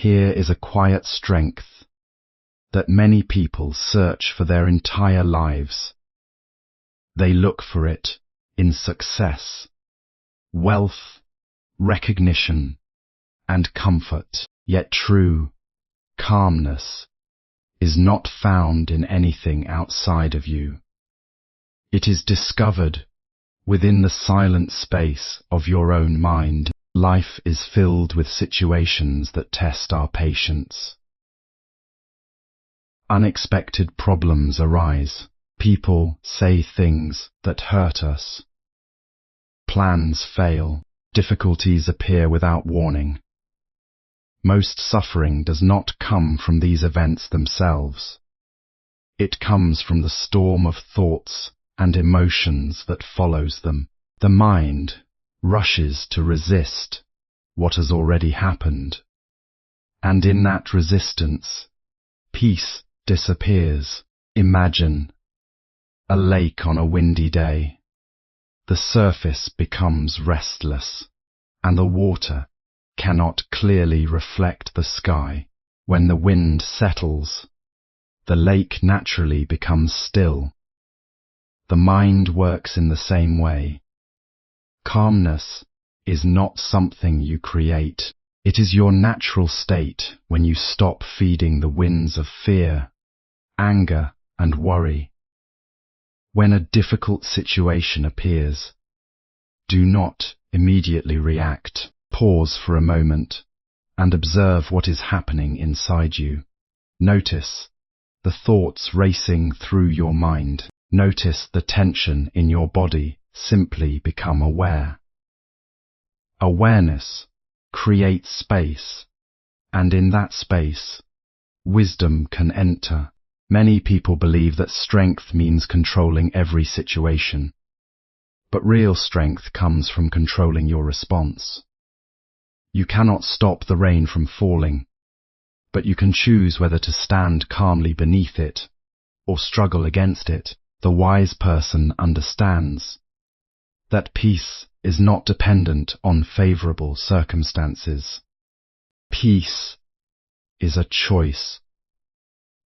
Here is a quiet strength that many people search for their entire lives. They look for it in success, wealth, recognition, and comfort. Yet true calmness is not found in anything outside of you. It is discovered within the silent space of your own mind. Life is filled with situations that test our patience. Unexpected problems arise. People say things that hurt us. Plans fail. Difficulties appear without warning. Most suffering does not come from these events themselves. It comes from the storm of thoughts and emotions that follows them. The mind rushes to resist what has already happened, and in that resistance, peace disappears. Imagine a lake on a windy day. The surface becomes restless, and the water cannot clearly reflect the sky. When the wind settles, the lake naturally becomes still. The mind works in the same way. Calmness is not something you create. It is your natural state when you stop feeding the winds of fear, anger, and worry. When a difficult situation appears, do not immediately react. Pause for a moment and observe what is happening inside you. Notice the thoughts racing through your mind. Notice the tension in your body. Simply become aware. Awareness creates space, and in that space, wisdom can enter. Many people believe that strength means controlling every situation, but real strength comes from controlling your response. You cannot stop the rain from falling, but you can choose whether to stand calmly beneath it or struggle against it. The wise person understands that peace is not dependent on favorable circumstances. Peace is a choice,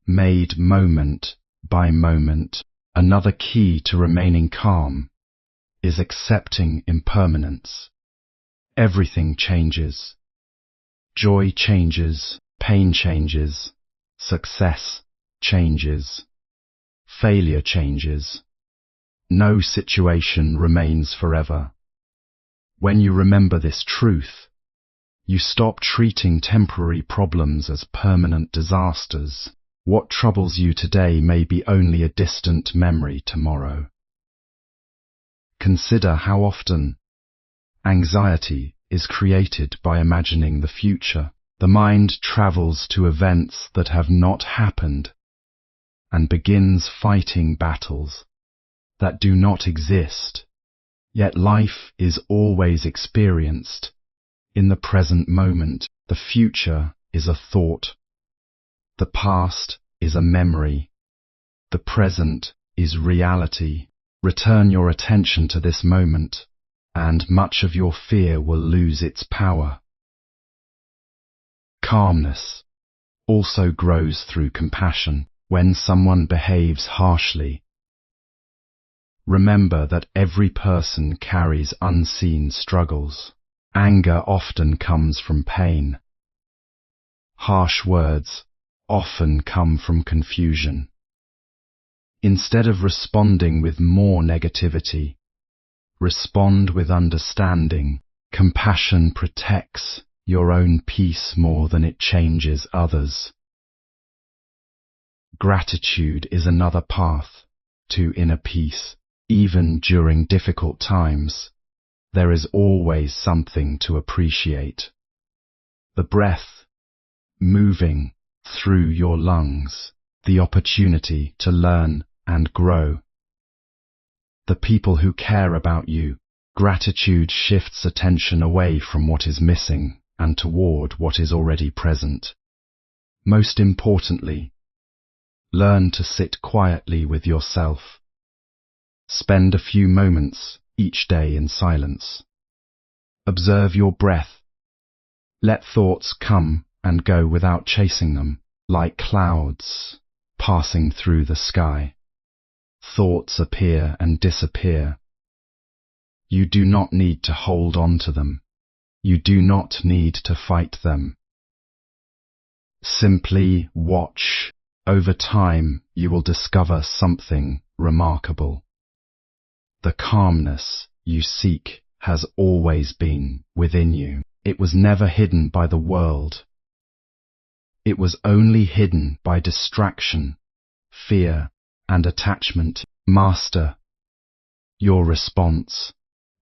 made moment by moment. Another key to remaining calm is accepting impermanence. Everything changes. Joy changes, pain changes, success changes, failure changes. No situation remains forever. When you remember this truth, you stop treating temporary problems as permanent disasters. What troubles you today may be only a distant memory tomorrow. Consider how often anxiety is created by imagining the future. The mind travels to events that have not happened and begins fighting battles that do not exist. Yet life is always experienced in the present moment. The future is a thought. The past is a memory. The present is reality. Return your attention to this moment, and much of your fear will lose its power. Calmness also grows through compassion. When someone behaves harshly, remember that every person carries unseen struggles. Anger often comes from pain. Harsh words often come from confusion. Instead of responding with more negativity, respond with understanding. Compassion protects your own peace more than it changes others. Gratitude is another path to inner peace. Even during difficult times, there is always something to appreciate. The breath moving through your lungs, the opportunity to learn and grow, the people who care about you. Gratitude shifts attention away from what is missing and toward what is already present. Most importantly, learn to sit quietly with yourself. Spend a few moments each day in silence. Observe your breath. Let thoughts come and go without chasing them, like clouds passing through the sky. Thoughts appear and disappear. You do not need to hold on to them. You do not need to fight them. Simply watch. Over time, you will discover something remarkable. The calmness you seek has always been within you. It was never hidden by the world. It was only hidden by distraction, fear, and attachment. Master your response,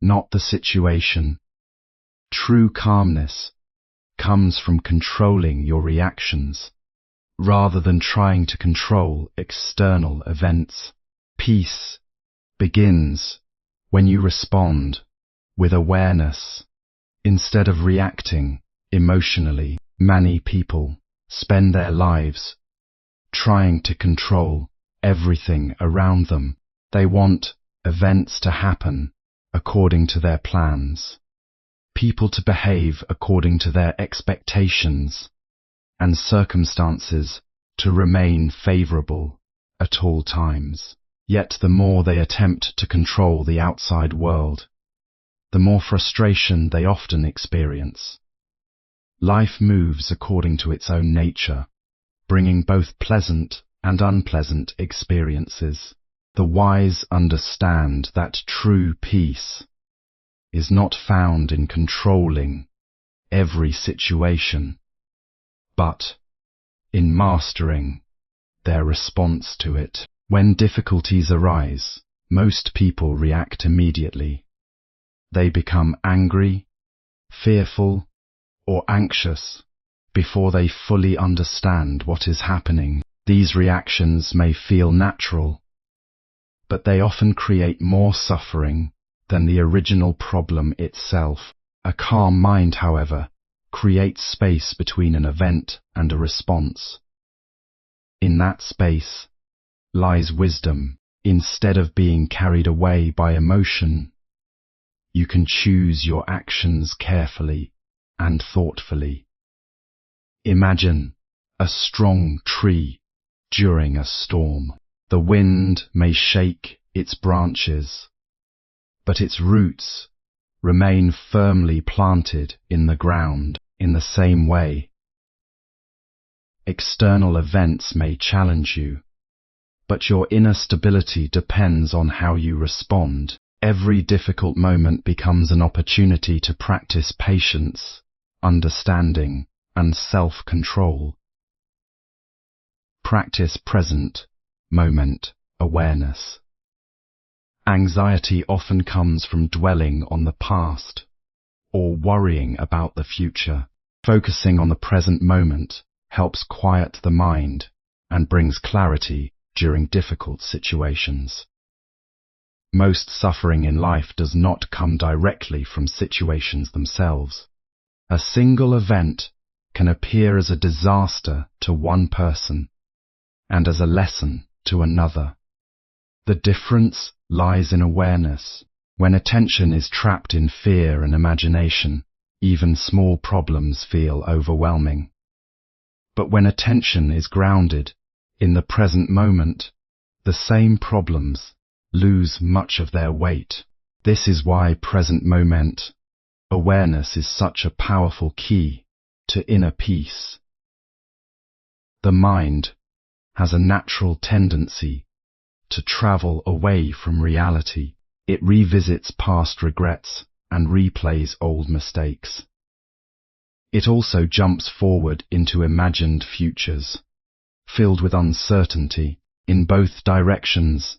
not the situation. True calmness comes from controlling your reactions, rather than trying to control external events. Peace begins when you respond with awareness, instead of reacting emotionally. Many people spend their lives trying to control everything around them. They want events to happen according to their plans, people to behave according to their expectations, and circumstances to remain favorable at all times. Yet the more they attempt to control the outside world, the more frustration they often experience. Life moves according to its own nature, bringing both pleasant and unpleasant experiences. The wise understand that true peace is not found in controlling every situation, but in mastering their response to it. When difficulties arise, most people react immediately. They become angry, fearful, or anxious before they fully understand what is happening. These reactions may feel natural, but they often create more suffering than the original problem itself. A calm mind, however, creates space between an event and a response. In that space lies wisdom. Instead of being carried away by emotion, you can choose your actions carefully and thoughtfully. Imagine a strong tree during a storm. The wind may shake its branches, but its roots remain firmly planted in the ground. In the same way, external events may challenge you, but your inner stability depends on how you respond. Every difficult moment becomes an opportunity to practice patience, understanding, and self-control. Practice present moment awareness. Anxiety often comes from dwelling on the past or worrying about the future. Focusing on the present moment helps quiet the mind and brings clarity during difficult situations. Most suffering in life does not come directly from situations themselves. A single event can appear as a disaster to one person and as a lesson to another. The difference lies in awareness. When attention is trapped in fear and imagination, even small problems feel overwhelming. But when attention is grounded in the present moment, the same problems lose much of their weight. This is why present moment awareness is such a powerful key to inner peace. The mind has a natural tendency to travel away from reality. It revisits past regrets and replays old mistakes. It also jumps forward into imagined futures, filled with uncertainty. In both directions,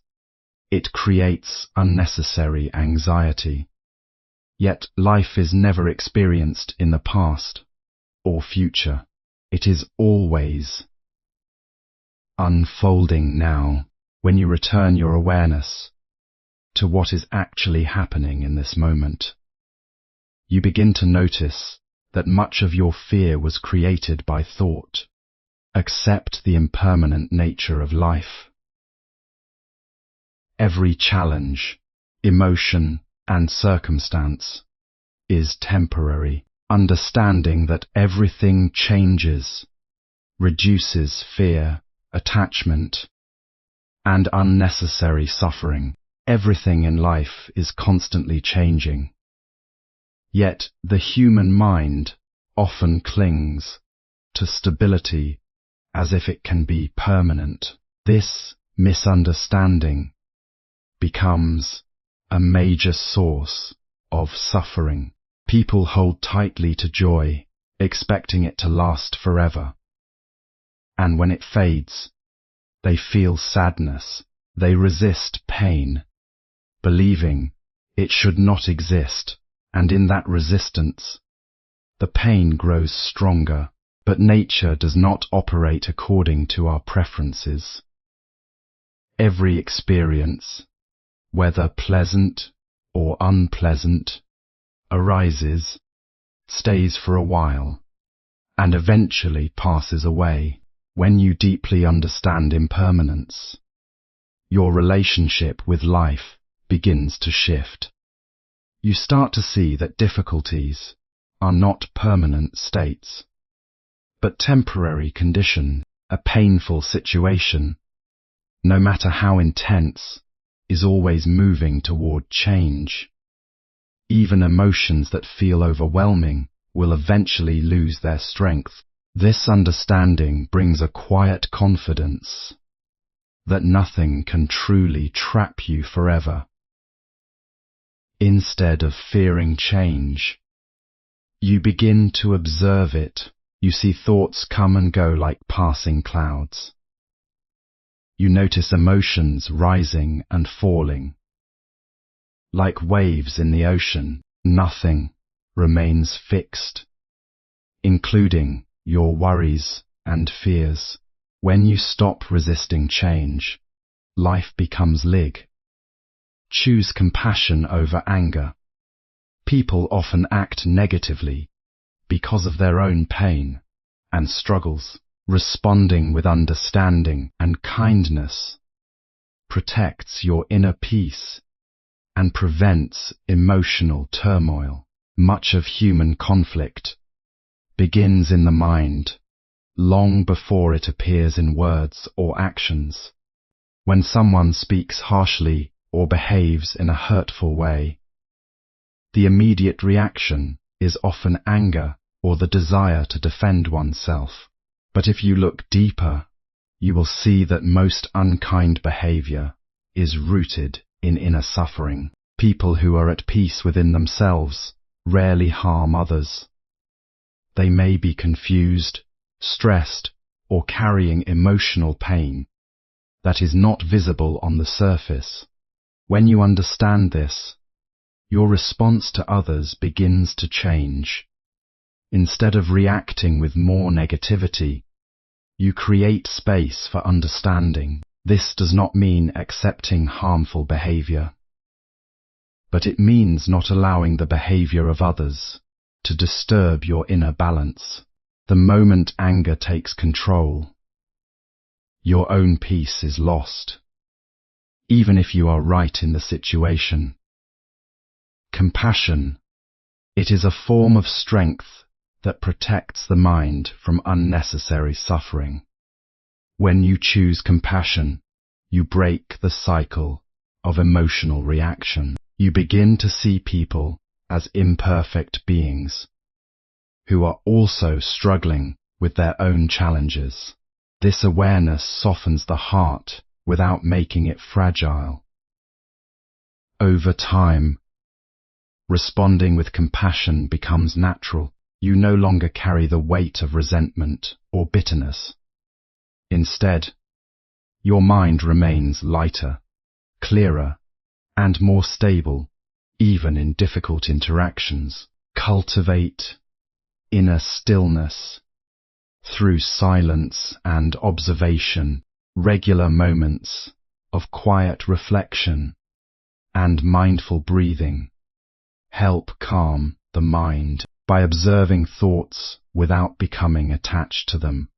it creates unnecessary anxiety. Yet life is never experienced in the past or future. It is always unfolding now. When you return your awareness to what is actually happening in this moment, you begin to notice that much of your fear was created by thought. Accept the impermanent nature of life. Every challenge, emotion, and circumstance is temporary. Understanding that everything changes reduces fear, attachment, and unnecessary suffering. Everything in life is constantly changing. Yet the human mind often clings to stability as if it can be permanent. This misunderstanding becomes a major source of suffering. People hold tightly to joy, expecting it to last forever. And when it fades, they feel sadness. They resist pain, believing it should not exist, and in that resistance, the pain grows stronger. But nature does not operate according to our preferences. Every experience, whether pleasant or unpleasant, arises, stays for a while, and eventually passes away. When you deeply understand impermanence, your relationship with life begins to shift. You start to see that difficulties are not permanent states, but temporary condition. A painful situation, no matter how intense, is always moving toward change. Even emotions that feel overwhelming will eventually lose their strength. This understanding brings a quiet confidence that nothing can truly trap you forever. Instead of fearing change, you begin to observe it. You see thoughts come and go like passing clouds. You notice emotions rising and falling. Like waves in the ocean, nothing remains fixed, including your worries and fears. When you stop resisting change, life becomes light. Choose compassion over anger. People often act negatively because of their own pain and struggles. Responding with understanding and kindness protects your inner peace and prevents emotional turmoil. Much of human conflict begins in the mind, long before it appears in words or actions. When someone speaks harshly or behaves in a hurtful way, the immediate reaction is often anger or the desire to defend oneself. But if you look deeper, you will see that most unkind behavior is rooted in inner suffering. People who are at peace within themselves rarely harm others. They may be confused, stressed, or carrying emotional pain that is not visible on the surface. When you understand this, your response to others begins to change. Instead of reacting with more negativity, you create space for understanding. This does not mean accepting harmful behavior, but it means not allowing the behavior of others to disturb your inner balance. The moment anger takes control, your own peace is lost, even if you are right in the situation. Compassion. It is a form of strength that protects the mind from unnecessary suffering. When you choose compassion, you break the cycle of emotional reaction. You begin to see people as imperfect beings who are also struggling with their own challenges. This awareness softens the heart without making it fragile. Over time, responding with compassion becomes natural. You no longer carry the weight of resentment or bitterness. Instead, your mind remains lighter, clearer, and more stable, even in difficult interactions. Cultivate inner stillness through silence and observation. Regular moments of quiet reflection and mindful breathing help calm the mind. By observing thoughts without becoming attached to them,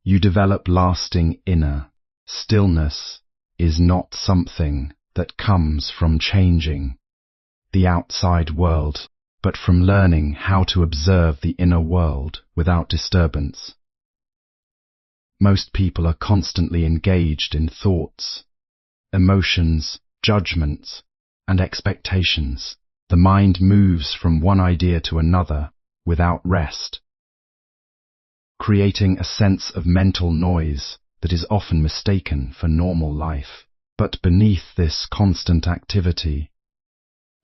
you develop lasting inner stillness. Is not something that comes from changing the outside world, but from learning how to observe the inner world without disturbance. Most people are constantly engaged in thoughts, emotions, judgments, and expectations. The mind moves from one idea to another without rest, creating a sense of mental noise that is often mistaken for normal life. But beneath this constant activity,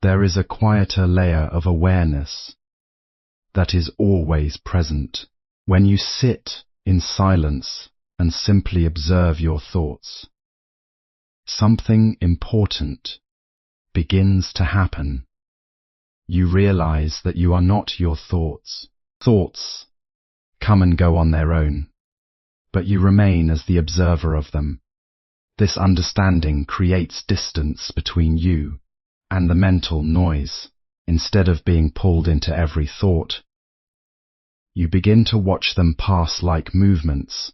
there is a quieter layer of awareness that is always present. When you sit in silence and simply observe your thoughts, something important begins to happen. You realize that you are not your thoughts. Thoughts come and go on their own, but you remain as the observer of them. This understanding creates distance between you and the mental noise. Instead of being pulled into every thought, you begin to watch them pass like movements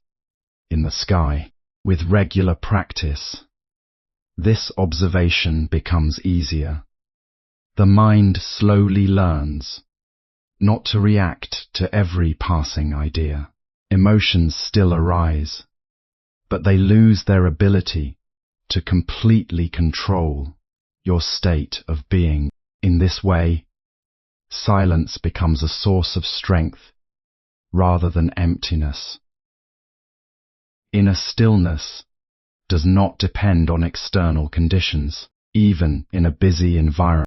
in the sky. With regular practice, this observation becomes easier. The mind slowly learns not to react to every passing idea. Emotions still arise, but they lose their ability to completely control your state of being. In this way, silence becomes a source of strength rather than emptiness. Inner stillness does not depend on external conditions. Even in a busy environment,